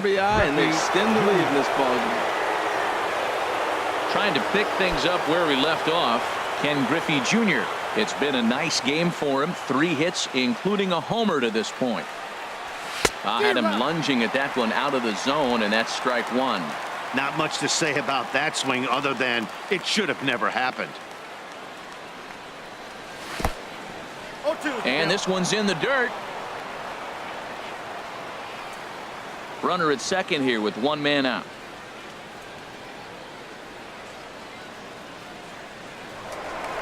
RBI, and they extend the lead in this ballgame. Trying to pick things up where we left off, Ken Griffey Jr. It's been a nice game for him. 3 hits, including a homer to this point. I had him lunging at that one out of the zone, and that's strike 1. Not much to say about that swing other than it should have never happened. And this one's in the dirt. Runner at second here with 1 man out.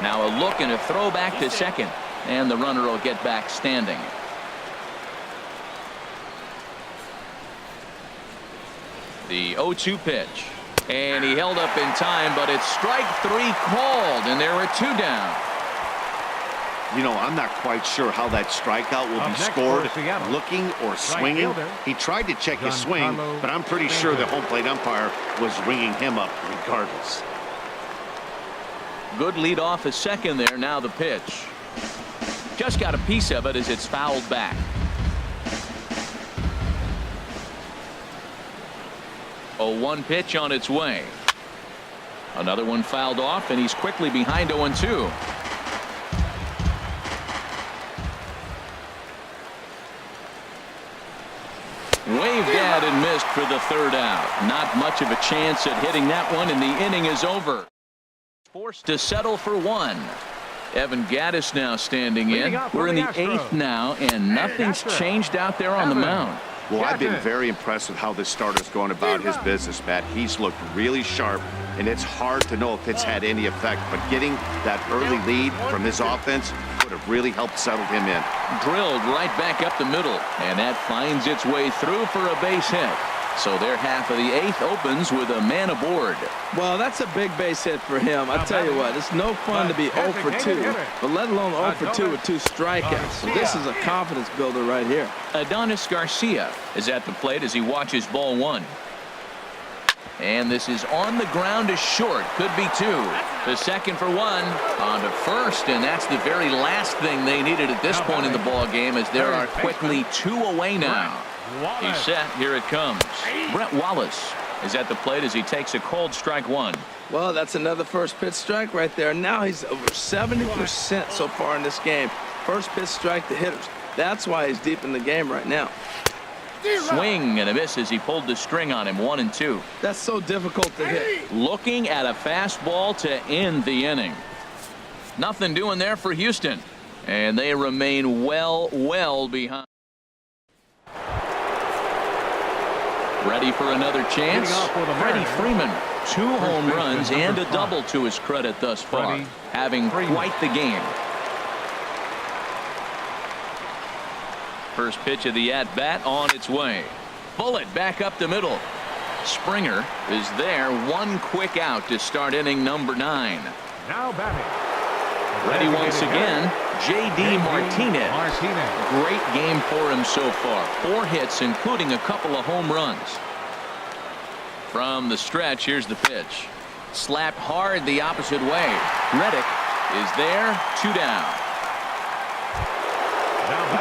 Now a look and a throw back to second, and the runner will get back standing. The 0-2 pitch, and he held up in time, but it's strike 3 called, and there are 2 down. You know, I'm not quite sure how that strikeout will be scored, looking or swinging. He tried to check his swing, but I'm pretty sure the home plate umpire was ringing him up regardless. Good lead off a second there. Now the pitch. Just got a piece of it as it's fouled back. A 1 pitch on its way. Another one fouled off, and he's quickly behind 0-2. Waved at and missed for the 3rd out. Not much of a chance at hitting that one, and the inning is over. Forced to settle for 1. Evan Gattis now standing in. We're in the 8th now, and nothing's changed out there on the mound. Well, I've been very impressed with how this starter's going about his business, Matt. He's looked really sharp, and it's hard to know if it's had any effect, but getting that early lead from his offense would have really helped settle him in. Drilled right back up the middle, and that finds its way through for a base hit. So their half of the 8th opens with a man aboard. Well, that's a big base hit for him. I tell you what, it's no fun to be 0 for 2, but let alone 0 for 2 with 2 strikeouts. So this is a confidence builder right here. Adonis Garcia is at the plate as he watches ball 1. And this is on the ground to short. Could be 2. The second for 1. On to first, and that's the very last thing they needed at this point in the ball game, as there are quickly 2 away now. He's set. Here it comes. Brett Wallace is at the plate as he takes a cold strike 1. Well, that's another first pitch strike right there. Now he's over 70% so far in this game. First pitch strike to hitters. That's why he's deep in the game right now. Swing and a miss as he pulled the string on him. 1-2. That's so difficult to hit. Looking at a fastball to end the inning. Nothing doing there for Houston, and they remain well behind. Ready for another chance. Freddie Freeman, 2 home runs and a double to his credit thus far, having quite the game. First pitch of the at-bat on its way. Bullet back up the middle. Springer is there. 1 quick out to start inning number 9. Now batting. Ready once again, J.D. Martinez. Great game for him so far. 4 hits, including a couple of home runs. From the stretch, here's the pitch. Slapped hard the opposite way. Reddick is there. 2 down.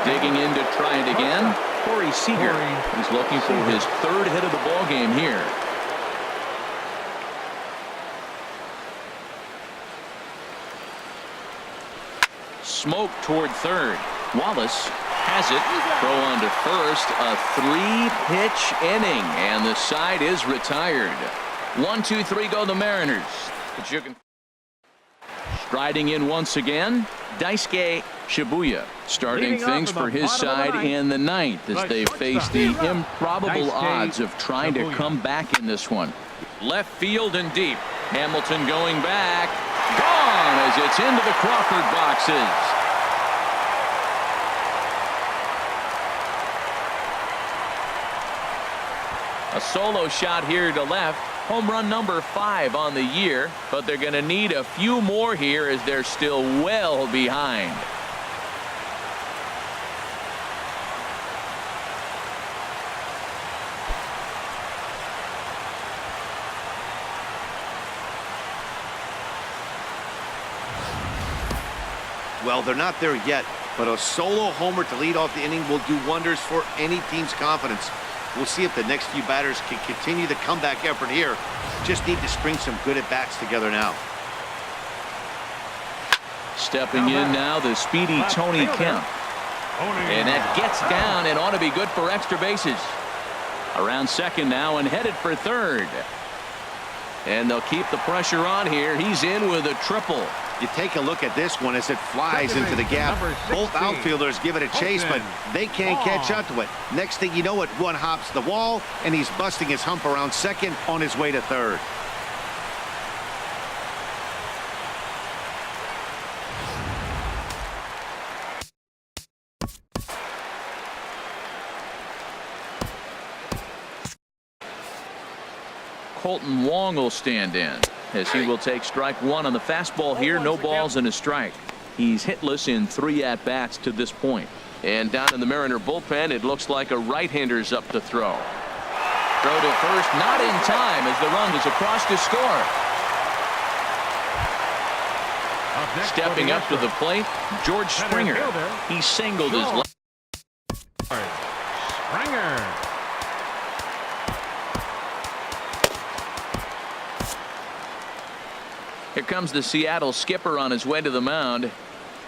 Digging in to try it again. Corey Seager. He's looking for his 3rd hit of the ball game here. Smoke toward 3rd. Wallace has it. Throw on to first. A 3-pitch inning, and the side is retired. 1, 2, 3 go the Mariners. But you can. Striding in once again, Daisuke Shibuya starting things for his side in the 9th as they face the improbable odds of trying to come back in this one. Left field and deep. Hamilton going back. Gone as it's into the Crawford boxes. A solo shot here to left. Home run number 5 on the year, but they're going to need a few more here as they're still well behind. Well, they're not there yet, but a solo homer to lead off the inning will do wonders for any team's confidence. We'll see if the next few batters can continue the comeback effort here. Just need to string some good at-bats together now. Stepping in now, the speedy Tony Kemp. And that gets down and ought to be good for extra bases. Around second now and headed for third. And they'll keep the pressure on here. He's in with a triple. You take a look at this one as it flies into the gap. Both outfielders give it a chase, but they can't catch up to it. Next thing you know it, one hops the wall, and he's busting his hump around second on his way to third. Colton Wong will stand in as he will take strike one on the fastball here. No balls and a strike. He's hitless in 3 at-bats to this point. And down in the Mariner bullpen, it looks like a right-hander's up to throw. Throw to first, not in time as the run is across to score. Stepping up to the plate, George Springer. He singled his left. Springer. Here comes the Seattle skipper on his way to the mound.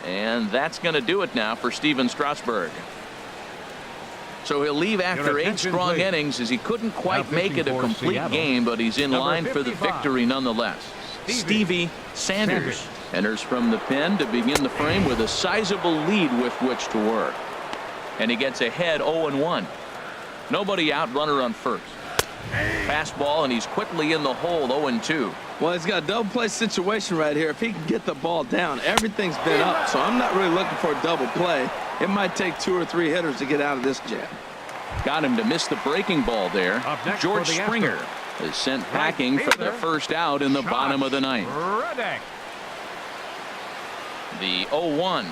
And that's going to do it now for Steven Strasburg. So he'll leave after 8 strong innings as he couldn't quite make it a complete game, but he's in line for the victory nonetheless. Stevie Sanders enters from the pen to begin the frame with a sizable lead with which to work. And he gets ahead 0-1. Nobody out, runner on first. Fastball, and he's quickly in the hole, 0-2. Well, he's got a double play situation right here. If he can get the ball down, everything's been up, so I'm not really looking for a double play. It might take 2 or 3 hitters to get out of this jam. Got him to miss the breaking ball there. George Springer is sent packing for the first out in the bottom of the 9th. The 0-1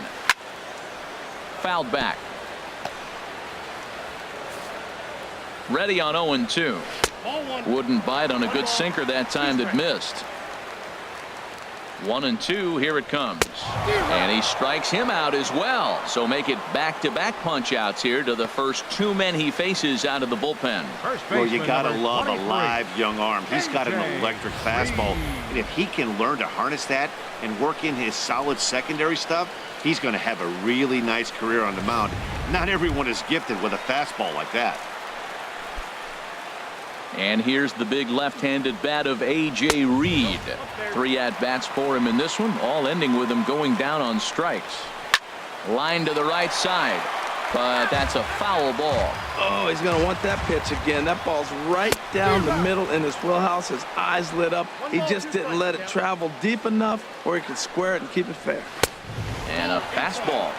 fouled back. Ready on 0-2. Wouldn't bite on a good sinker that time that missed. 1-2. Here it comes. And he strikes him out as well. So make it back-to-back punch outs here to the first 2 men he faces out of the bullpen. Well, you gotta love a live young arm. He's got an electric fastball, and if he can learn to harness that and work in his solid secondary stuff, he's going to have a really nice career on the mound. Not everyone is gifted with a fastball like that. And here's the big left-handed bat of A.J. Reed. 3 at-bats for him in this one, all ending with him going down on strikes. Line to the right side, but that's a foul ball. Oh, he's going to want that pitch again. That ball's right down the middle in his wheelhouse. His eyes lit up. He just didn't let it travel deep enough where he could square it and keep it fair. And a fastball.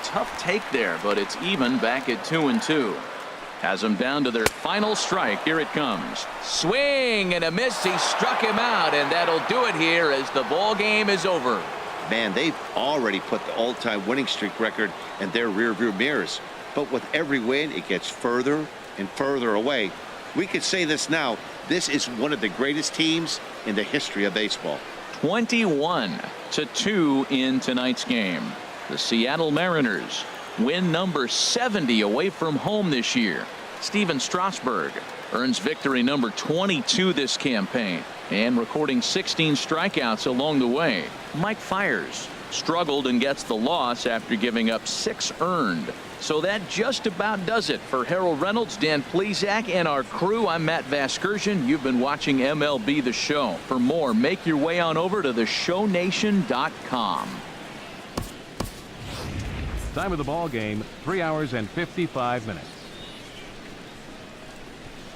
Tough take there, but it's even back at 2-2. Has them down to their final strike. Here it comes. Swing and a miss. He struck him out, and that'll do it here as the ball game is over. Man, they've already put the all-time winning streak record in their rearview mirrors. But with every win, it gets further and further away. We could say this now. This is one of the greatest teams in the history of baseball. 21-2 in tonight's game. The Seattle Mariners win number 70 away from home this year. Steven Strasburg earns victory number 22 this campaign and recording 16 strikeouts along the way. Mike Fiers struggled and gets the loss after giving up 6 earned. So that just about does it for Harold Reynolds, Dan Plesac, and our crew. I'm Matt Vasgersian. You've been watching MLB The Show. For more, make your way on over to theshownation.com. Time of the ball game, 3 hours and 55 minutes.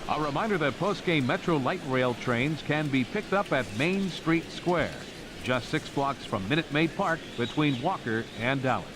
A reminder that post-game Metro Light Rail trains can be picked up at Main Street Square, just 6 blocks from Minute Maid Park between Walker and Dallas.